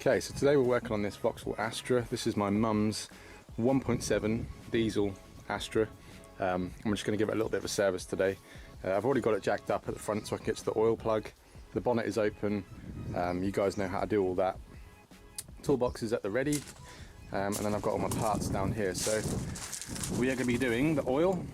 Okay, so today we're working on this Vauxhall Astra. This is my mum's 1.7 diesel Astra. I'm just going to give it a little bit of a service today. I've already got it jacked up at the front so I can get to the oil plug. The bonnet is open. You guys know how to do all that. Toolbox is at the ready, and then I've got all my parts down here. So we are going to be doing the oil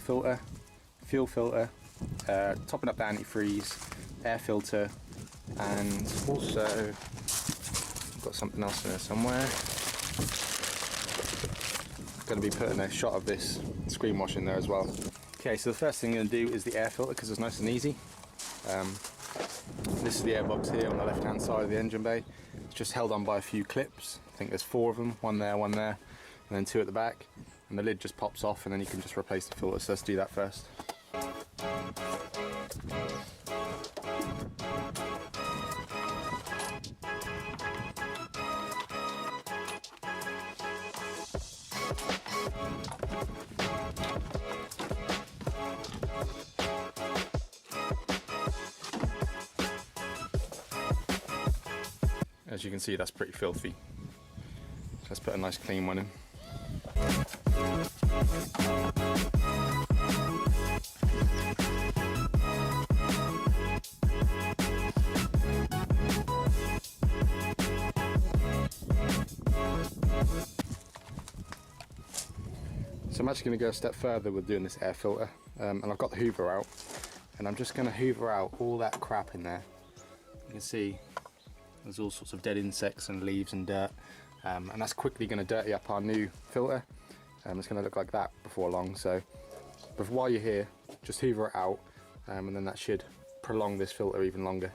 filter, fuel filter, topping up the antifreeze, air filter, and also I've got something else in there somewhere. Going to be putting a shot of this screen wash in there as well. Okay, so the first thing I'm going to do is the air filter because it's nice and easy. This is the airbox here on the left hand side of the engine bay. It's just held on by a few clips. I think there's 4 of them, one there, and then 2 at the back. And the lid just pops off and then you can just replace the filter. So let's do that first. As you can see, that's pretty filthy. So let's put a nice clean one in. So I'm actually going to go a step further with doing this air filter, and I've got the hoover out, and I'm just going to hoover out all that crap in there. You can see there's all sorts of dead insects and leaves and dirt, and that's quickly going to dirty up our new filter. It's going to look like that before long, so while you're here, just hoover it out, and then that should prolong this filter even longer.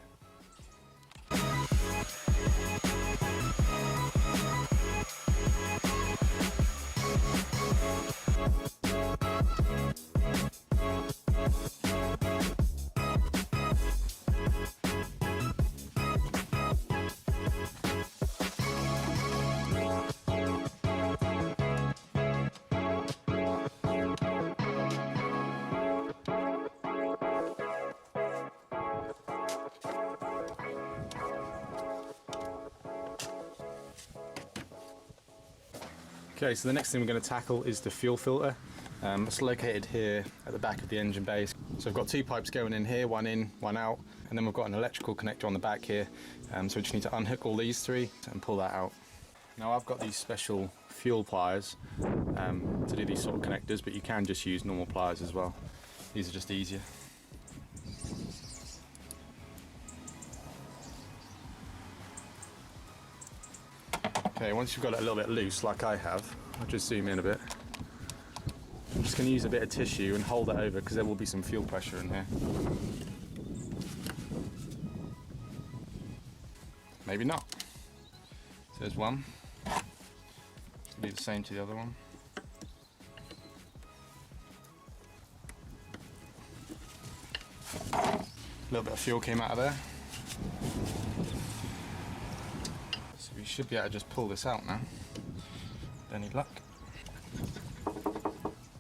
Okay, so the next thing we're going to tackle is the fuel filter. It's located here at the back of the engine bay. So I've got 2 pipes going in here, one in, one out, and then we've got an electrical connector on the back here. So we just need to unhook all these 3 and pull that out. Now I've got these special fuel pliers to do these sort of connectors, but you can just use normal pliers as well. These are just easier. Okay, once you've got it a little bit loose, like I have, I'll just zoom in a bit. I'm just going to use a bit of tissue and hold it over because there will be some fuel pressure in here. Maybe not. So there's one. It'll be the same to the other one. A little bit of fuel came out of there. We should be able to just pull this out now, with any luck.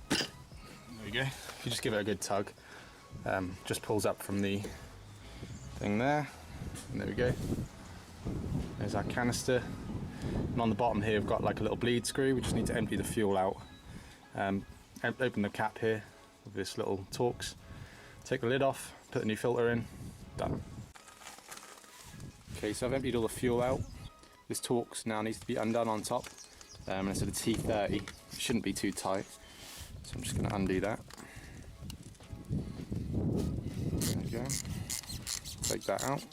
There we go. If you just give it a good tug, just pulls up from the thing there, and there we go. There's our canister, and on the bottom here we've got like a little bleed screw. We just need to empty the fuel out. Open the cap here with this little Torx, take the lid off, put the new filter in, done. Okay, so I've emptied all the fuel out. This Torx now needs to be undone on top, and it's at a T30. It shouldn't be too tight, so I'm just going to undo that. There we go. Take that out.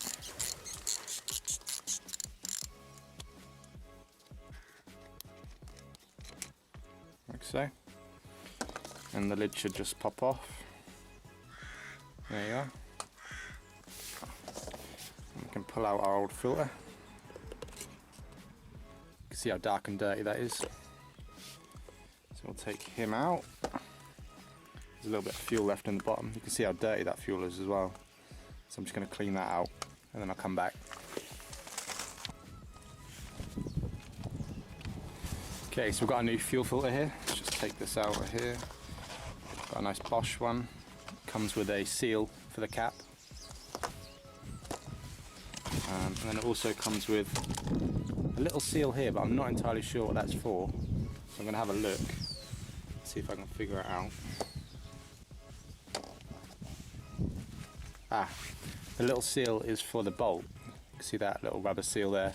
Like so. And the lid should just pop off. There you are. And we can pull out our old filter. See how dark and dirty that is. So we'll take him out. There's a little bit of fuel left in the bottom. You can see how dirty that fuel is as well. So I'm just going to clean that out and then I'll come back. Okay, so we've got a new fuel filter here. Let's just take this out right here. Got a nice Bosch one. Comes with a seal for the cap. And then it also comes with a little seal here, but I'm not entirely sure what that's for. So I'm going to have a look, see if I can figure it out. Ah, the little seal is for the bolt. You can see that little rubber seal there.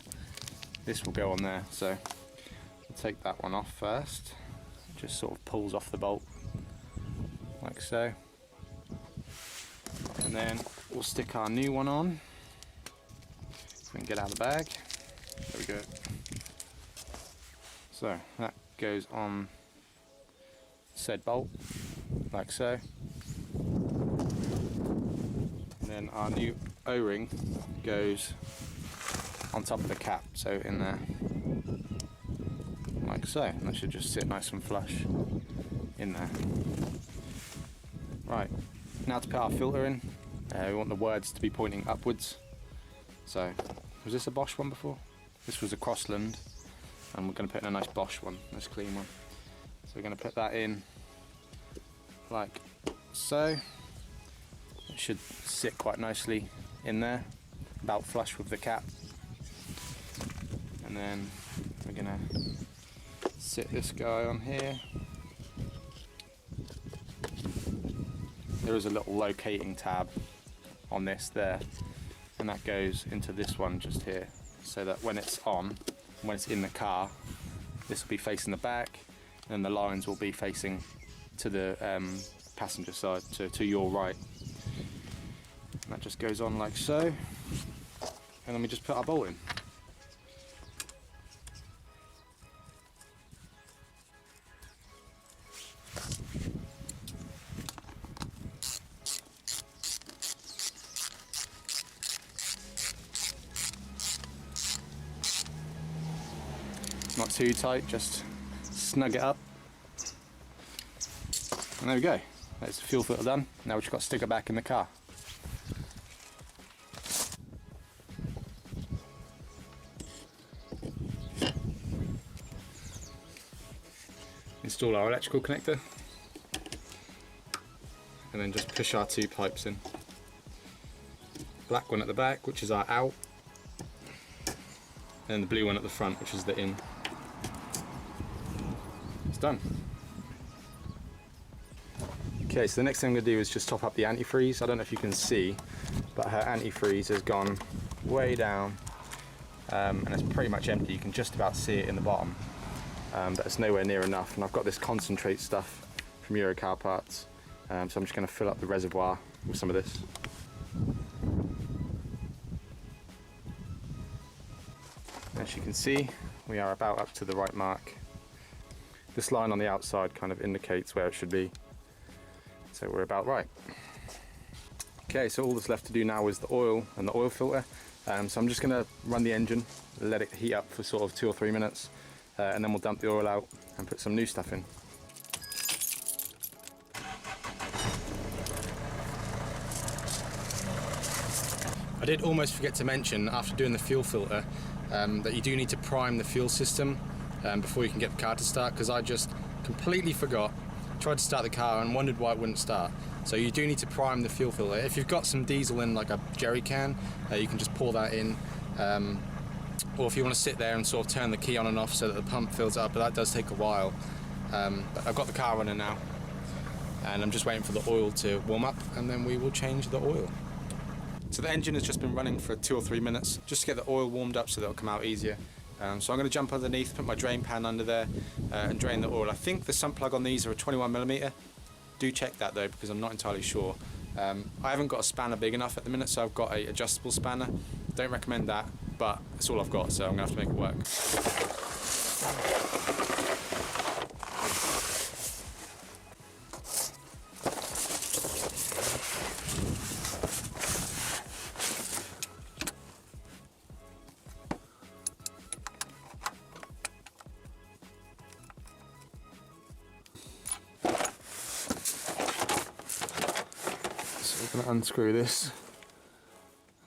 This will go on there, so I'll take that one off first. It just sort of pulls off the bolt, like so. And then we'll stick our new one on. So we can get out of the bag. There we go. So that goes on said bolt, like so. And then our new O-ring goes on top of the cap, so in there, like so. And that should just sit nice and flush in there. Right, now to put our filter in, we want the words to be pointing upwards. So, was this a Bosch one before? This was a Crossland, and we're going to put in a nice Bosch one, nice clean one. So we're going to put that in like so. It should sit quite nicely in there, about flush with the cap. And then we're going to sit this guy on here. There is a little locating tab on this there, and that goes into this one just here, so that when it's on, when it's in the car, this will be facing the back, and the lines will be facing to the passenger side, to your right. And that just goes on like so, and then we just put our bolt in. Not too tight, just snug it up. And there we go. That's the fuel filter done. Now we've just got to stick it back in the car. Install our electrical connector. And then just push our two pipes in. Black one at the back, which is our out. And the blue one at the front, which is the in. It's done. Okay, so the next thing I'm going to do is just top up the antifreeze. I don't know if you can see, but her antifreeze has gone way down, and it's pretty much empty. You can just about see it in the bottom, but it's nowhere near enough. And I've got this concentrate stuff from Eurocar Parts, so I'm just going to fill up the reservoir with some of this. As you can see, we are about up to the right mark. This line on the outside kind of indicates where it should be, so we're about right. Okay, so all that's left to do now is the oil and the oil filter. So I'm just going to run the engine, let it heat up for sort of 2 or 3 minutes, and then we'll dump the oil out and put some new stuff in. I did almost forget to mention, after doing the fuel filter, that you do need to prime the fuel system before you can get the car to start, because I just completely forgot, tried to start the car and wondered why it wouldn't start. So you do need to prime the fuel filter. If you've got some diesel in like a jerry can, you can just pour that in, or if you want to sit there and sort of turn the key on and off so that the pump fills up, but that does take a while. But I've got the car running now, and I'm just waiting for the oil to warm up, and then we will change the oil. So the engine has just been running for 2 or 3 minutes just to get the oil warmed up so that it'll come out easier. So I'm going to jump underneath, put my drain pan under there and drain the oil. I think the sump plug on these are a 21mm. Do check that though, because I'm not entirely sure. I haven't got a spanner big enough at the minute, so I've got an adjustable spanner. Don't recommend that, but it's all I've got, so I'm going to have to make it work. So we're going to unscrew this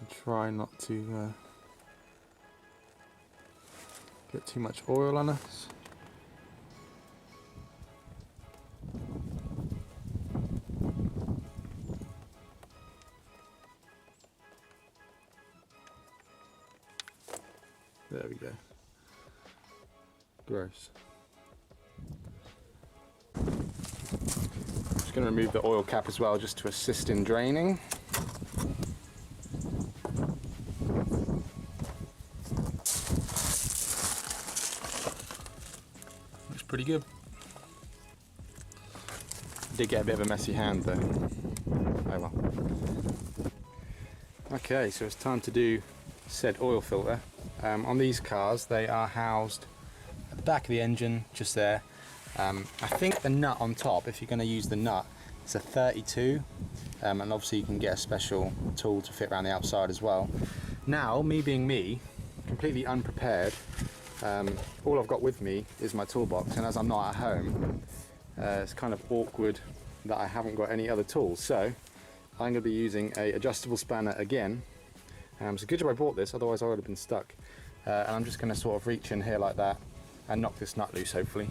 and try not to get too much oil on us. There we go. Gross. Just going to remove the oil cap as well, just to assist in draining. Looks pretty good. Did get a bit of a messy hand though. Oh well. Okay, so it's time to do said oil filter. On these cars, they are housed at the back of the engine, just there. I think the nut on top, if you're going to use the nut, it's a 32, and obviously you can get a special tool to fit around the outside as well. Now, me being me, completely unprepared, all I've got with me is my toolbox, and as I'm not at home, it's kind of awkward that I haven't got any other tools. So I'm going to be using a adjustable spanner again. So good job I bought this, otherwise I would have been stuck. And I'm just going to sort of reach in here like that and knock this nut loose, hopefully.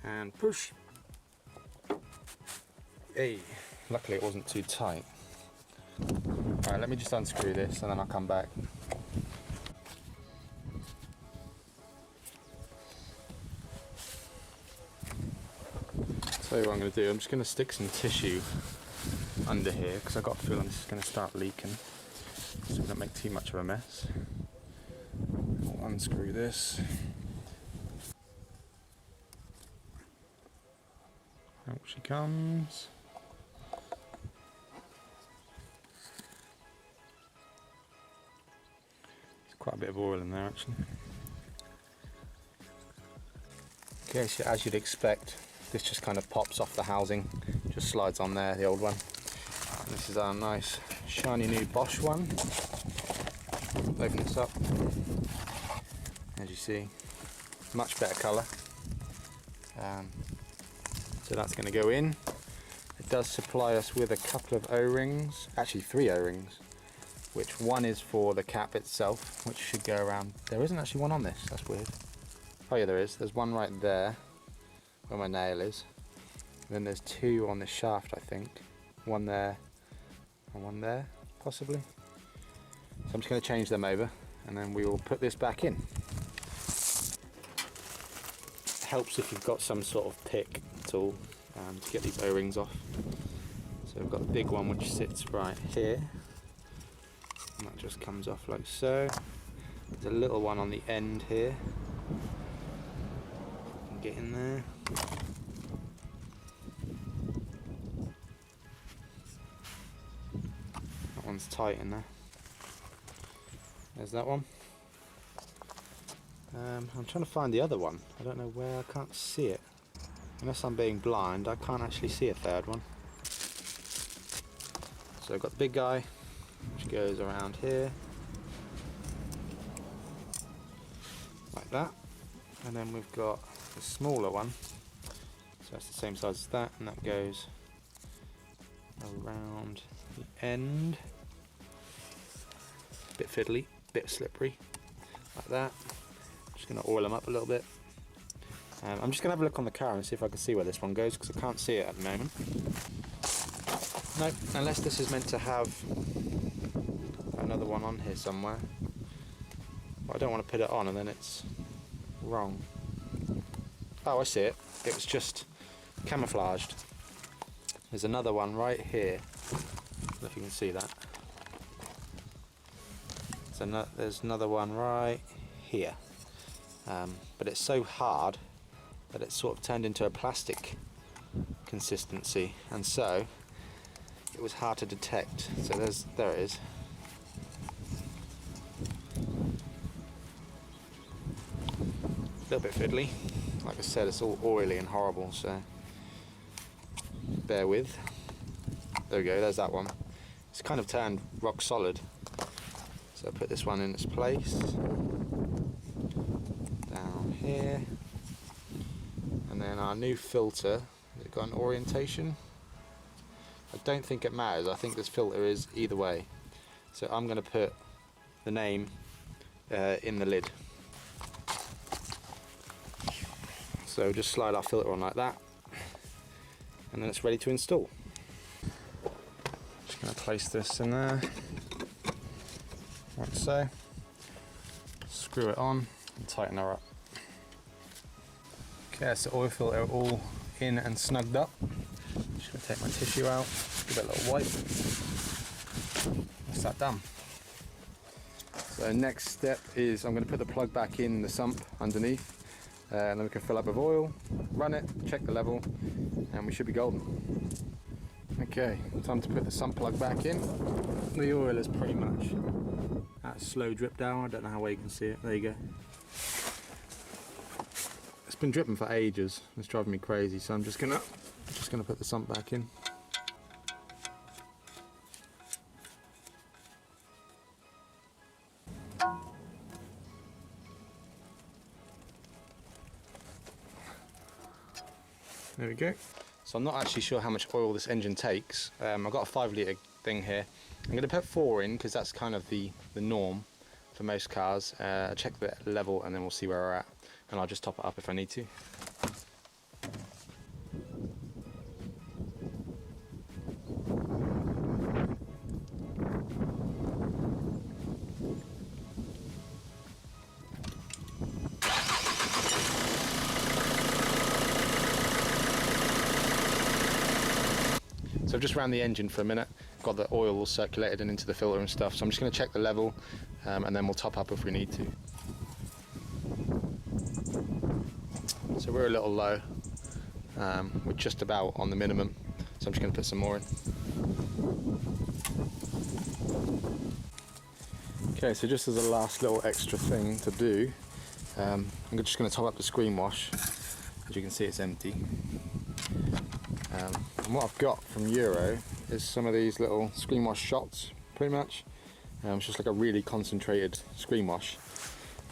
And push. Hey, luckily it wasn't too tight. Alright, let me just unscrew this and then I'll come back. So what I'm going to do, I'm just going to stick some tissue under here because I've got a feeling this is going to start leaking, so we don't make too much of a mess. I'll unscrew this. Out she comes. There's quite a bit of oil in there actually. Okay, so as you'd expect, this just kind of pops off the housing, just slides on there, the old one. And this is our nice shiny new Bosch one. Open this up. As you see, much better colour. So that's going to go in. It does supply us with a couple of O-rings, actually 3 O-rings, which one is for the cap itself, which should go around. There isn't actually one on this, that's weird. Oh yeah, there is. There's one right there, where my nail is. And then there's 2 on the shaft, I think. One there, and one there, possibly. So I'm just going to change them over, and then we will put this back in. It helps if you've got some sort of pick tool to get these O-rings off. So we've got the big one which sits right here, and that just comes off like so. There's a little one on the end here. Get in there. That one's tight in there. There's that one. I'm trying to find the other one. I don't know where, I can't see it. Unless I'm being blind, I can't actually see a third one. So I've got the big guy, which goes around here. Like that. And then we've got the smaller one, so that's the same size as that, and that goes around the end. Bit fiddly, bit slippery, like that. Just going to oil them up a little bit. I'm just going to have a look on the car and see if I can see where this one goes, because I can't see it at the moment. No, unless this is meant to have another one on here somewhere. But I don't want to put it on and then it's wrong. Oh, I see it. It was just camouflaged. There's another one right here. I don't know if you can see that. So there's another one right here. But it's so hard that it's sort of turned into a plastic consistency, and so it was hard to detect. So there it is. A little bit fiddly. Like I said, it's all oily and horrible, so bear with. There we go, there's that one. It's kind of turned rock solid. So I'll put this one in its place. Down here. And then our new filter, has it got an orientation? I don't think it matters, I think this filter is either way. So I'm going to put the name in the lid. So just slide our filter on like that, and then it's ready to install. Just going to place this in there. like so. Screw it on and tighten her up. Okay, that's the oil filter all in and snugged up. Just gonna take my tissue out, give it a little wipe. That's that done. So next step is I'm going to put the plug back in the sump underneath, and then we can fill up with oil, run it, check the level, and we should be golden. Okay, time to put the sump plug back in. The oil is pretty much at a slow drip down. I don't know how well you can see it. There you go. It's been dripping for ages. It's driving me crazy, so I'm just gonna put the sump back in. There we go. So I'm not actually sure how much oil this engine takes. I've got a 5 litre thing here. I'm going to put 4 in because that's kind of the norm for most cars. Check the level and then we'll see where we're at. And I'll just top it up if I need to. So I've just ran the engine for a minute, got the oil all circulated and into the filter and stuff, so I'm just going to check the level and then we'll top up if we need to. So we're a little low, we're just about on the minimum, so I'm just going to put some more in. Okay, so just as a last little extra thing to do, I'm just going to top up the screen wash. As you can see, it's empty. And what I've got from Euro is some of these little screen wash shots, pretty much. It's just like a really concentrated screen wash.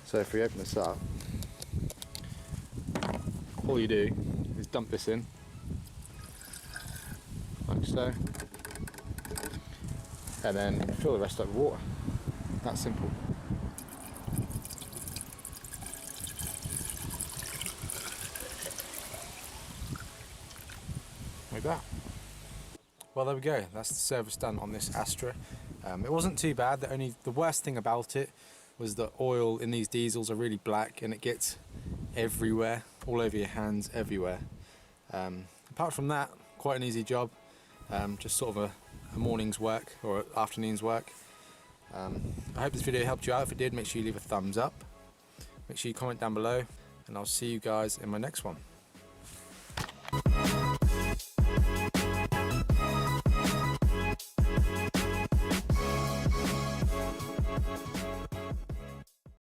So if we open this up, all you do is dump this in, like so, and then fill the rest up with water. That simple. Like that. Well, there we go. That's the service done on this Astra. It wasn't too bad. The worst thing about it was the oil in these diesels are really black and it gets everywhere, all over your hands, everywhere. Apart from that, quite an easy job. Just sort of a morning's work or afternoon's work. I hope this video helped you out. If it did, make sure you leave a thumbs up. Make sure you comment down below, and I'll see you guys in my next one.